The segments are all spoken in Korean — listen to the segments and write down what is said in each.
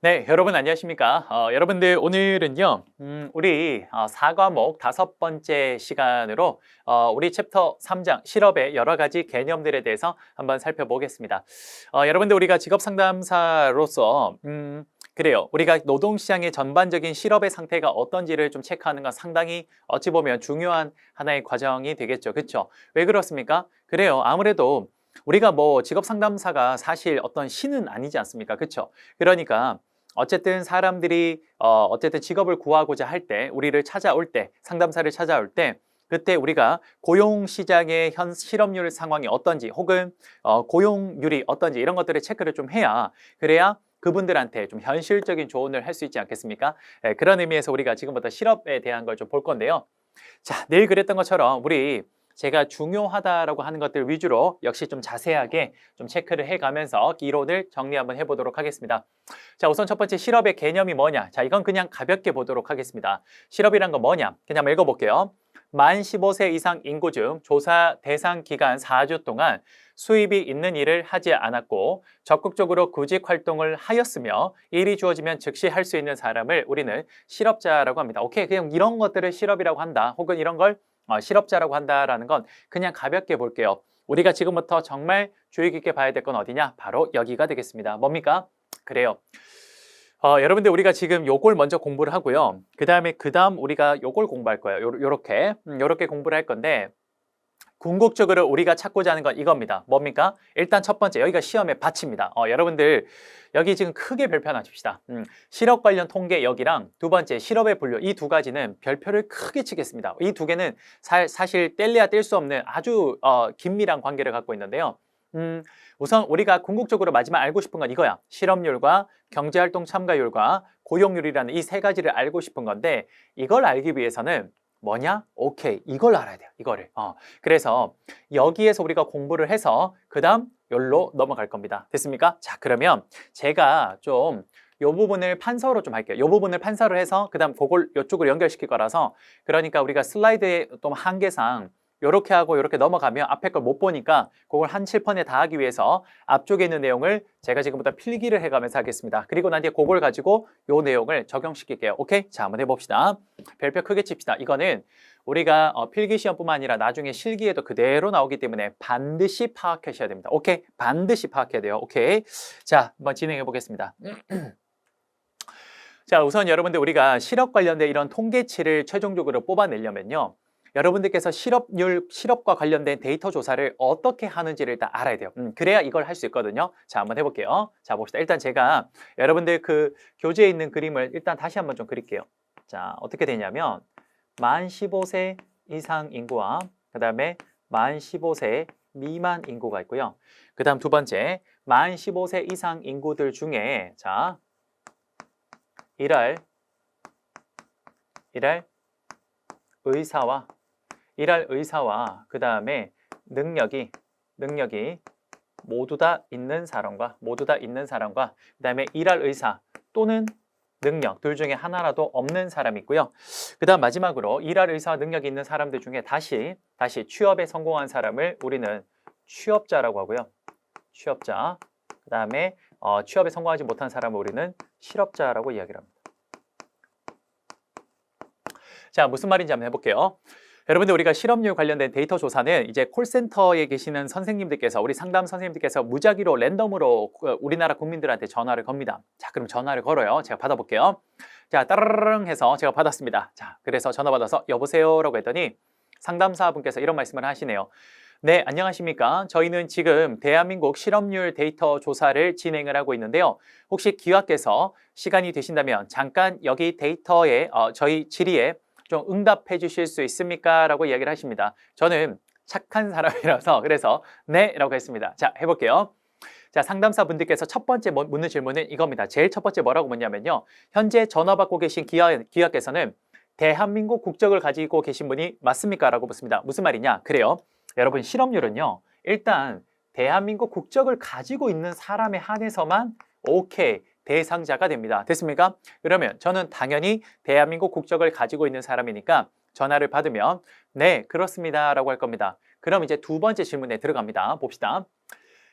네, 여러분 안녕하십니까? 여러분들 오늘은요, 우리 4과목 5번째 시간으로 우리 챕터 3장 실업의 여러 가지 개념들에 대해서 한번 살펴보겠습니다. 여러분들 우리가 직업 상담사로서 그래요. 우리가 노동시장의 전반적인 실업의 상태가 어떤지를 좀 체크하는 건 상당히 어찌 보면 중요한 하나의 과정이 되겠죠. 그렇죠? 왜 그렇습니까? 그래요. 아무래도 우리가 뭐 직업 상담사가 사실 어떤 신은 아니지 않습니까? 그렇죠? 그러니까 어쨌든 사람들이 어쨌든 직업을 구하고자 할 때 우리를 찾아올 때 상담사를 찾아올 때 그때 우리가 고용 시장의 현 실업률 상황이 어떤지 혹은 고용률이 어떤지 이런 것들을 체크를 좀 해야 그래야 그분들한테 좀 현실적인 조언을 할 수 있지 않겠습니까? 그런 의미에서 우리가 지금부터 실업에 대한 걸 좀 볼 건데요. 자, 늘 그랬던 것처럼 우리 제가 중요하다라고 하는 것들 위주로 역시 좀 자세하게 좀 체크를 해가면서 이론을 정리 한번 해보도록 하겠습니다. 자, 우선 첫 번째 실업의 개념이 뭐냐? 자, 이건 그냥 가볍게 보도록 하겠습니다. 실업이란 건 뭐냐? 그냥 한번 읽어볼게요. 만 15세 이상 인구 중 조사 대상 기간 4주 동안 수입이 있는 일을 하지 않았고 적극적으로 구직 활동을 하였으며 일이 주어지면 즉시 할 수 있는 사람을 우리는 실업자라고 합니다. 오케이, 그냥 이런 것들을 실업이라고 한다. 혹은 이런 걸 실업자라고 한다라는 건 그냥 가볍게 볼게요. 우리가 지금부터 정말 주의 깊게 봐야 될 건 어디냐? 바로 여기가 되겠습니다. 뭡니까? 그래요. 여러분들 우리가 지금 요걸 먼저 공부를 하고요. 그다음 우리가 요걸 공부할 거예요. 요렇게 공부를 할 건데 궁극적으로 우리가 찾고자 하는 건 이겁니다. 뭡니까? 일단 첫 번째, 여기가 시험의 받칩니다. 여러분들 여기 지금 크게 별표 하나 칩시다. 실업 관련 통계 여기랑 두 번째, 실업의 분류 이 두 가지는 별표를 크게 치겠습니다. 이 두 개는 사실 뗄래야 뗄 수 없는 아주 긴밀한 관계를 갖고 있는데요. 우선 우리가 궁극적으로 마지막 알고 싶은 건 이거야. 실업률과 경제활동 참가율과 고용률이라는 이 세 가지를 알고 싶은 건데 이걸 알기 위해서는 뭐냐? 오케이. 이걸 알아야 돼요. 이거를. 그래서 여기에서 우리가 공부를 해서 그 다음 여기로 넘어갈 겁니다. 됐습니까? 자, 그러면 제가 좀 요 부분을 판서로 좀 할게요. 요 부분을 판서를 해서 그 다음 그걸 요쪽으로 연결시킬 거라서 그러니까 우리가 슬라이드의 또 한계상 요렇게 하고 요렇게 넘어가면 앞에 걸 못 보니까 그걸 한 칠판에 다 하기 위해서 앞쪽에 있는 내용을 제가 지금부터 필기를 해가면서 하겠습니다. 그리고 난 뒤에 그걸 가지고 요 내용을 적용시킬게요. 오케이? 자, 한번 해봅시다. 별표 크게 칩시다. 이거는 우리가 필기 시험뿐만 아니라 나중에 실기에도 그대로 나오기 때문에 반드시 파악하셔야 됩니다. 오케이? 반드시 파악해야 돼요. 오케이? 자, 한번 진행해 보겠습니다. 자, 우선 여러분들 우리가 실업 관련된 이런 통계치를 최종적으로 뽑아내려면요. 여러분들께서 실업과 관련된 데이터 조사를 어떻게 하는지를 일단 알아야 돼요. 그래야 이걸 할 수 있거든요. 자, 한번 해볼게요. 자, 봅시다. 일단 제가 여러분들 그 교재에 있는 그림을 일단 다시 한번 좀 그릴게요. 자, 어떻게 되냐면 만 15세 이상 인구와 그 다음에 만 15세 미만 인구가 있고요. 그 다음 두 번째, 만 15세 이상 인구들 중에 자, 일할 의사와 그 다음에 능력이 모두 다 있는 사람과 그 다음에 일할 의사 또는 능력 둘 중에 하나라도 없는 사람이 있고요. 그 다음 마지막으로 일할 의사와 능력이 있는 사람들 중에 다시 취업에 성공한 사람을 우리는 취업자라고 하고요. 취업자. 그 다음에 취업에 성공하지 못한 사람을 우리는 실업자라고 이야기를 합니다. 자, 무슨 말인지 한번 해볼게요. 여러분들 우리가 실업률 관련된 데이터 조사는 이제 콜센터에 계시는 선생님들께서 우리 상담 선생님들께서 무작위로 랜덤으로 우리나라 국민들한테 전화를 겁니다. 자, 그럼 전화를 걸어요. 제가 받아볼게요. 자, 따르릉 해서 제가 받았습니다. 자, 그래서 전화 받아서 여보세요라고 했더니 상담사분께서 이런 말씀을 하시네요. 네, 안녕하십니까? 저희는 지금 대한민국 실업률 데이터 조사를 진행을 하고 있는데요. 혹시 기왕께서 시간이 되신다면 잠깐 여기 데이터에 저희 질의에 좀 응답해 주실 수 있습니까? 라고 이야기를 하십니다. 저는 착한 사람이라서 그래서 네 라고 했습니다. 자, 해볼게요. 자, 상담사 분들께서 첫 번째 묻는 질문은 이겁니다. 제일 첫 번째 뭐라고 묻냐면요. 현재 전화 받고 계신 기왕께서는 대한민국 국적을 가지고 계신 분이 맞습니까? 라고 묻습니다. 무슨 말이냐? 그래요. 여러분 실업률은요. 일단 대한민국 국적을 가지고 있는 사람에 한해서만 오케이. 대상자가 됩니다. 됐습니까? 그러면 저는 당연히 대한민국 국적을 가지고 있는 사람이니까 전화를 받으면 네, 그렇습니다 라고 할 겁니다. 그럼 이제 두 번째 질문에 들어갑니다. 봅시다.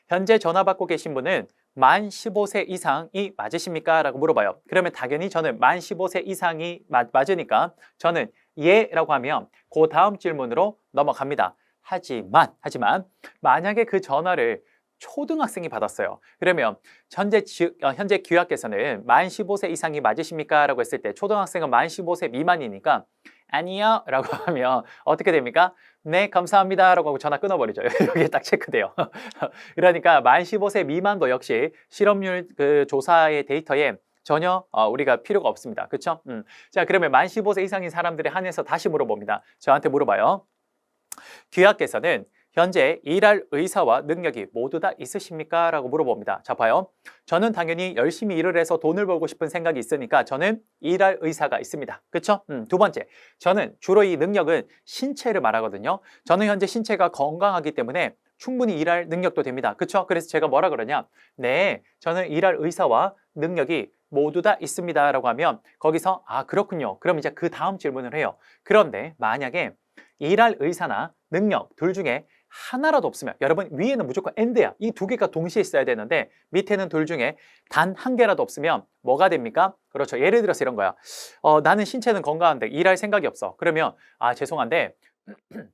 현재 전화 받고 계신 분은 만 15세 이상이 맞으십니까? 라고 물어봐요. 그러면 당연히 저는 만 15세 이상이 맞으니까 저는 예 라고 하면 그 다음 질문으로 넘어갑니다. 하지만 만약에 그 전화를 초등학생이 받았어요. 그러면 현재 규약께서는 만 15세 이상이 맞으십니까? 라고 했을 때 초등학생은 만 15세 미만이니까 아니요 라고 하면 어떻게 됩니까? 네 감사합니다 라고 하고 전화 끊어버리죠. 여기에 딱 체크돼요. 그러니까 만 15세 미만도 역시 실업률 그 조사의 데이터에 전혀 우리가 필요가 없습니다. 그렇죠? 자 그러면 만 15세 이상인 사람들에 한해서 다시 물어봅니다. 저한테 물어봐요. 규약께서는 현재 일할 의사와 능력이 모두 다 있으십니까? 라고 물어봅니다. 자 봐요. 저는 당연히 열심히 일을 해서 돈을 벌고 싶은 생각이 있으니까 저는 일할 의사가 있습니다. 그렇죠? 두 번째, 저는 주로 이 능력은 신체를 말하거든요. 저는 현재 신체가 건강하기 때문에 충분히 일할 능력도 됩니다. 그렇죠? 그래서 제가 뭐라 그러냐? 네, 저는 일할 의사와 능력이 모두 다 있습니다. 라고 하면 거기서 아 그렇군요. 그럼 이제 그 다음 질문을 해요. 그런데 만약에 일할 의사나 능력 둘 중에 하나라도 없으면 여러분 위에는 무조건 and야. 이 두 개가 동시에 있어야 되는데 밑에는 둘 중에 단 한 개라도 없으면 뭐가 됩니까? 그렇죠. 예를 들어서 이런 거야. 나는 신체는 건강한데 일할 생각이 없어. 그러면 아 죄송한데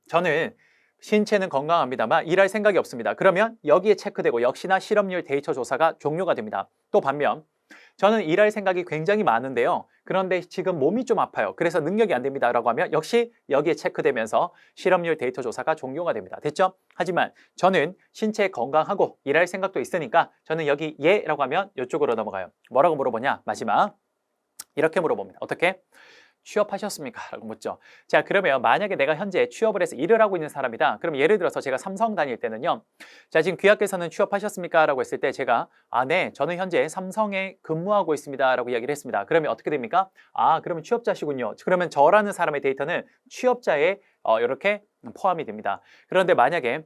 저는 신체는 건강합니다만 일할 생각이 없습니다. 그러면 여기에 체크되고 역시나 실업률 데이터 조사가 종료가 됩니다. 또 반면 저는 일할 생각이 굉장히 많은데요. 그런데 지금 몸이 좀 아파요. 그래서 능력이 안 됩니다. 라고 하면 역시 여기에 체크되면서 실업률 데이터 조사가 종료가 됩니다. 됐죠? 하지만 저는 신체 건강하고 일할 생각도 있으니까 저는 여기 예 라고 하면 이쪽으로 넘어가요. 뭐라고 물어보냐? 마지막 이렇게 물어봅니다. 어떻게? 취업하셨습니까? 라고 묻죠. 자, 그러면 만약에 내가 현재 취업을 해서 일을 하고 있는 사람이다. 그럼 예를 들어서 제가 삼성 다닐 때는요. 자, 지금 귀하께서는 취업하셨습니까? 라고 했을 때 제가 네, 저는 현재 삼성에 근무하고 있습니다. 라고 이야기를 했습니다. 그러면 어떻게 됩니까? 그러면 취업자시군요. 그러면 저라는 사람의 데이터는 취업자에 이렇게 포함이 됩니다. 그런데 만약에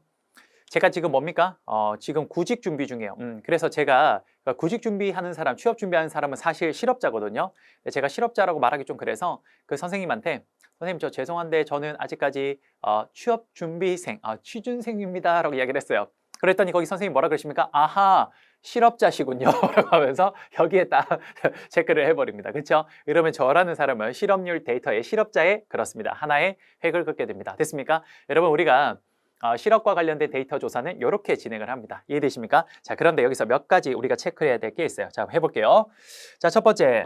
제가 지금 뭡니까? 지금 구직 준비 중이에요. 그래서 제가 구직 준비하는 사람, 취업 준비하는 사람은 사실 실업자거든요. 제가 실업자라고 말하기 좀 그래서 그 선생님한테 선생님 저 죄송한데 저는 아직까지 취업 준비생, 취준생입니다 라고 이야기를 했어요. 그랬더니 거기 선생님 뭐라 그러십니까? 아하, 실업자시군요 라고 하면서 여기에 딱 체크를 해버립니다. 그렇죠? 이러면 저라는 사람은 실업률 데이터의 실업자에 그렇습니다. 하나의 획을 긋게 됩니다. 됐습니까? 여러분 우리가 실업과 관련된 데이터 조사는 이렇게 진행을 합니다. 이해되십니까? 자, 그런데 여기서 몇 가지 우리가 체크해야 될 게 있어요. 자, 해볼게요. 자, 첫 번째.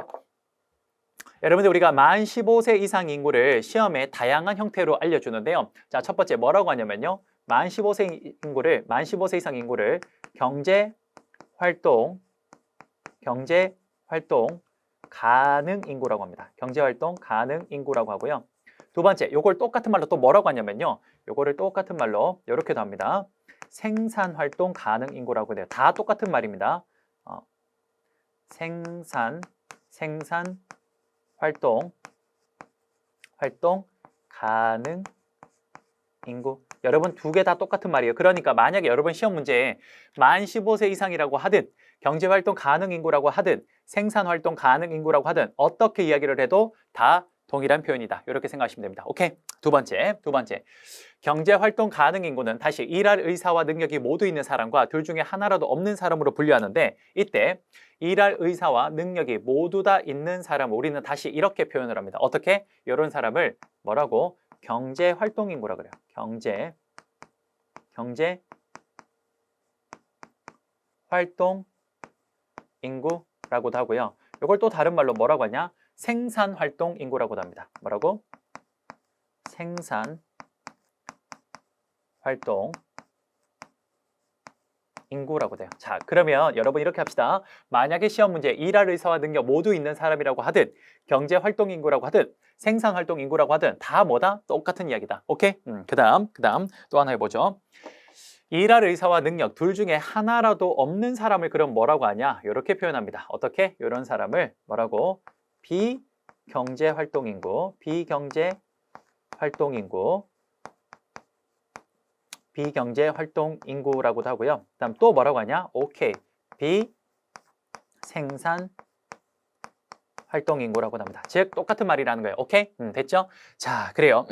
여러분들 우리가 만 15세 이상 인구를 시험에 다양한 형태로 알려주는데요. 자, 첫 번째 뭐라고 하냐면요. 만 15세 이상 인구를 경제 활동 가능 인구라고 합니다. 경제 활동 가능 인구라고 하고요. 두 번째, 요걸 똑같은 말로 또 뭐라고 하냐면요. 요거를 똑같은 말로 이렇게도 합니다. 생산 활동 가능 인구라고 해요. 다 똑같은 말입니다. 생산 활동 가능 인구. 여러분 두 개 다 똑같은 말이에요. 그러니까 만약에 여러분 시험 문제에 만 15세 이상이라고 하든 경제활동 가능 인구라고 하든 생산활동 가능 인구라고 하든 어떻게 이야기를 해도 다 동일한 표현이다. 이렇게 생각하시면 됩니다. 오케이? 두 번째. 경제활동 가능 인구는 다시 일할 의사와 능력이 모두 있는 사람과 둘 중에 하나라도 없는 사람으로 분류하는데 이때 일할 의사와 능력이 모두 다 있는 사람 우리는 다시 이렇게 표현을 합니다. 어떻게? 이런 사람을 뭐라고? 경제활동 인구라 그래요. 경제 활동 인구라고도 하고요. 이걸 또 다른 말로 뭐라고 하냐? 생산 활동 인구라고도 합니다. 뭐라고? 생산 활동 인구라고 돼요. 자, 그러면 여러분 이렇게 합시다. 만약에 시험 문제 일할 의사와 능력 모두 있는 사람이라고 하든 경제 활동 인구라고 하든 생산 활동 인구라고 하든 다 뭐다? 똑같은 이야기다. 오케이? 그다음 또 하나 해보죠. 일할 의사와 능력 둘 중에 하나라도 없는 사람을 그럼 뭐라고 하냐? 이렇게 표현합니다. 어떻게? 이런 사람을 뭐라고? 비경제 활동 인구, 비경제 활동 인구라고도 하고요. 그다음 또 뭐라고 하냐? 오케이. 비생산 활동 인구라고 합니다. 즉 똑같은 말이라는 거예요. 오케이? 됐죠? 자, 그래요.